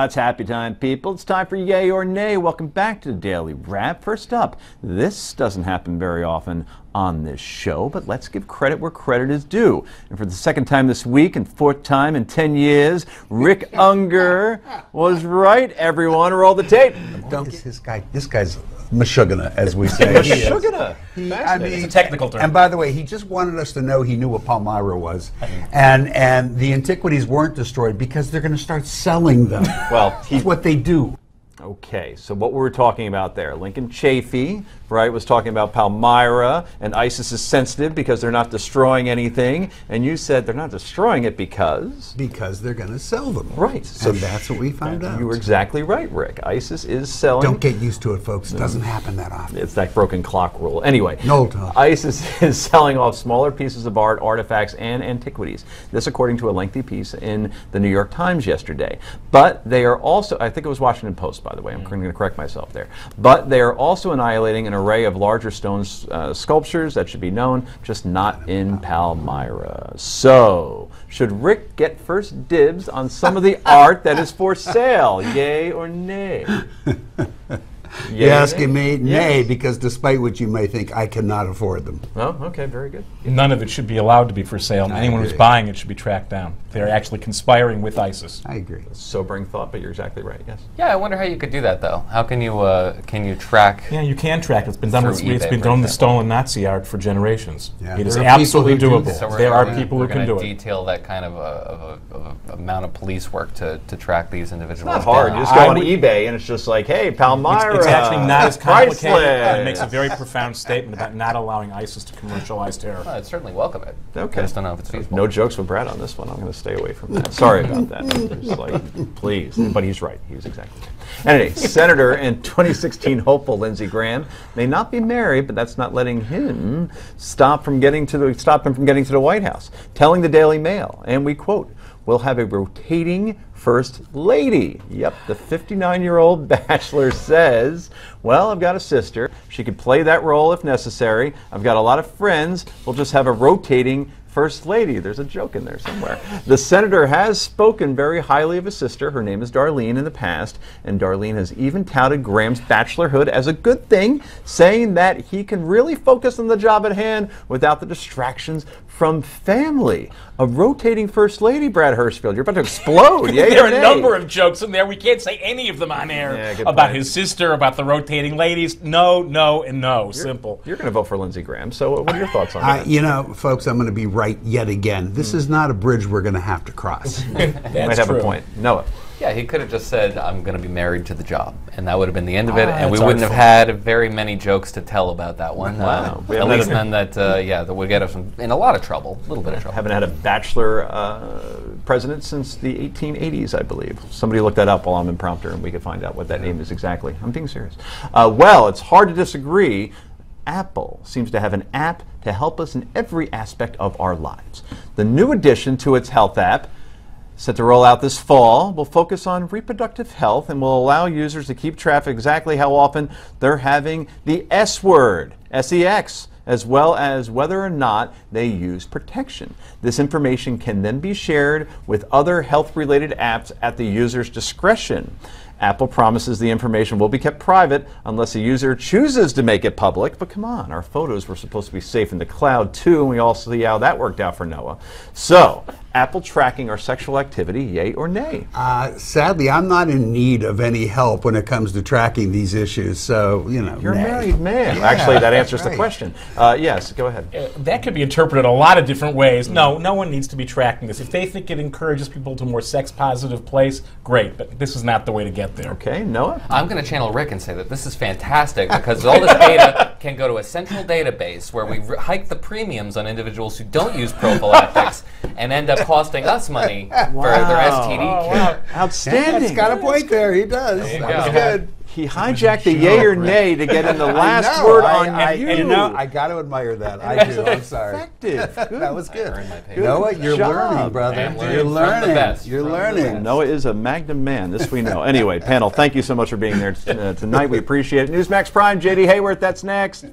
It's happy time, people. It's time for Yay or Nay. Welcome back to the Daily Wrap. First up, this doesn't happen very often on this show, but let's give credit where credit is due. And for the second time this week and fourth time in 10 years, Rick Unger was right, everyone. Roll the tape. Don't get this guy. This guy's Meshuggah, as we say. Meshuggah. I mean, it's a technical term. And by the way, he just wanted us to know he knew what Palmyra was, and the antiquities weren't destroyed because they're going to start selling them. Well, that's what they do. Okay, so what we were talking about there, Lincoln Chafee, right, was talking about Palmyra, and ISIS is sensitive because they're not destroying anything, and you said they're not destroying it because? Because they're going to sell them. Right. So that's what we found out. You were exactly right, Rick. ISIS is selling. Don't get used to it, folks. It doesn't happen that often. It's that broken clock rule. Anyway, no talk. ISIS is selling off smaller pieces of art, artifacts, and antiquities. This according to a lengthy piece in the New York Times yesterday. But they are also, I think it was Washington Post, by the way, I'm going to correct myself there. But they are also annihilating an array of larger stone sculptures that should be known, just not in Palmyra. So, should Rick get first dibs on some of the art that is for sale? Yay or nay? You're asking me? Nay, because despite what you may think, I cannot afford them. Oh, okay, very good. None of it should be allowed to be for sale. Anyone who's buying it should be tracked down. They're actually conspiring with ISIS. I agree. Sobering thought, but you're exactly right, yes. Yeah, I wonder how you could do that, though. How can you track? Yeah, you can track it. It's been done with the stolen Nazi art for generations. Yeah, it is absolutely doable. So there are people who can do it. Detail that kind of amount of police work to track these individuals. It's not hard. You just go on eBay and it's just like, hey, Palmyra. It's actually not as complicated. Priceless. It makes a very profound statement about not allowing ISIS to commercialize terror. I'd certainly welcome it. Okay. I just don't know if it's feasible. No jokes with Brad on this one. I'm going to stay away from that. Sorry about that. Just like, please. But he's right. He's exactly right. Anyway, Senator and 2016 hopeful Lindsey Graham may not be married, but that's not letting him stop him from getting to the White House. Telling the Daily Mail, and we quote, "We'll have a rotating first lady." Yep, the 59-year-old bachelor says, "Well, I've got a sister. She could play that role if necessary. I've got a lot of friends. We'll just have a rotating first lady." There's a joke in there somewhere. The senator has spoken very highly of his sister. Her name is Darlene in the past, and Darlene has even touted Graham's bachelorhood as a good thing, saying that he can really focus on the job at hand without the distractions from family. A rotating first lady, Brad Hirschfield. You're about to explode. Yay there or are nay? a number of jokes in there. We can't say any of them on air about his sister, about the rotating ladies. No, no, and no. Simple. You're going to vote for Lindsey Graham, so what are your thoughts on that? You know, folks, I'm going to be right yet again. This is not a bridge we're going to have to cross. You might have a point. Noah. Yeah, he could have just said, "I'm going to be married to the job," and that would have been the end of it, and we wouldn't have had very many jokes to tell about that one. Wow. At least none that, that would get us in a lot of trouble, a little bit of trouble. Haven't had a bachelor president since the 1880s, I believe. Somebody look that up while I'm in prompter, and we can find out what that name is exactly. I'm being serious. Well, it's hard to disagree. Apple seems to have an app to help us in every aspect of our lives. The new addition to its health app, set to roll out this fall, will focus on reproductive health and will allow users to keep track of exactly how often they're having the S word, SEX, as well as whether or not they use protection. This information can then be shared with other health-related apps at the user's discretion. Apple promises the information will be kept private unless a user chooses to make it public. But come on, our photos were supposed to be safe in the cloud too, and we all see how that worked out for Noah. So, Apple tracking our sexual activity, yay or nay? Sadly, I'm not in need of any help when it comes to tracking these issues, so, you know, You're a nay. married man. Yeah, Actually, that answers right. the question. Yes, go ahead. That could be interpreted a lot of different ways. No, no one needs to be tracking this. If they think it encourages people to a more sex-positive place, great, but this is not the way to get there. Okay, Noah? I'm going to channel Rick and say that this is fantastic because all this data can go to a central database where we hike the premiums on individuals who don't use prophylactics and end up costing us money for their STD care. Outstanding. He's got a point there. He does. That's good. He hijacked the yay or nay to get in the last word on you. You know, I got to admire that. I do. I'm sorry. Effective. Good. That was good. Good Noah, you're job. learning, brother. I'm learning You're from the learning. best. You're From the learning. best. Noah is a magnum man. This we know. Anyway, panel, thank you so much for being there tonight. We appreciate it. Newsmax Prime, J.D. Hayworth, that's next.